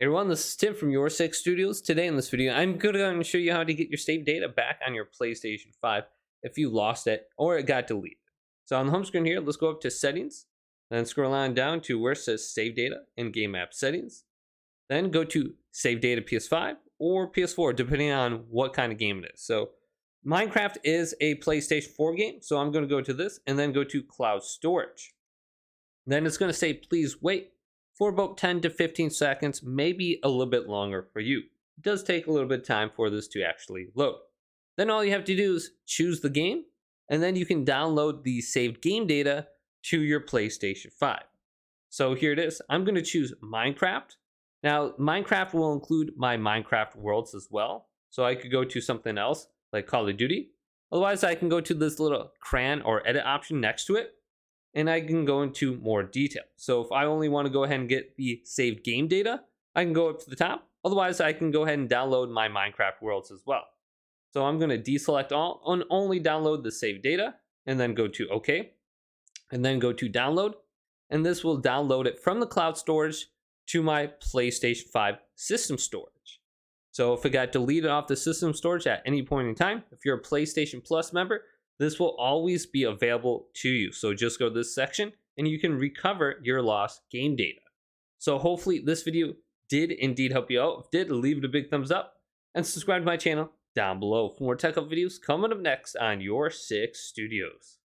Hey everyone, this is Tim from YourSix Studios. Today in this video, I'm going to show you how to get your saved data back on your PlayStation 5 if you lost it or it got deleted. So on the home screen here, let's go up to Settings, then scroll on down to where it says Save Data in Game App Settings. Then go to Save Data PS5 or PS4, depending on what kind of game it is. So Minecraft is a PlayStation 4 game, so I'm going to go to this and then go to Cloud Storage. Then it's going to say, please wait for about 10 to 15 seconds, maybe a little bit longer for you. It does take a little bit of time for this to actually load. Then all you have to do is choose the game, and then you can download the saved game data to your PlayStation 5. So here it is. I'm going to choose Minecraft. Now, Minecraft will include my Minecraft worlds as well. So I could go to something else like Call of Duty. Otherwise, I can go to this little crayon or edit option next to it, and I can go into more detail. So if I only want to go ahead and get the saved game data, I can go up to the top. Otherwise, I can go ahead and download my Minecraft worlds as well. So I'm going to deselect all and only download the saved data, and then go to OK, and then go to download. And this will download it from the cloud storage to my PlayStation 5 system storage. So if it got deleted off the system storage at any point in time, if you're a PlayStation Plus member, this will always be available to you. So just go to this section and you can recover your lost game data. So hopefully this video did indeed help you out. If it did, leave it a big thumbs up and subscribe to my channel down below for more tech up videos coming up next on YourSix Studios.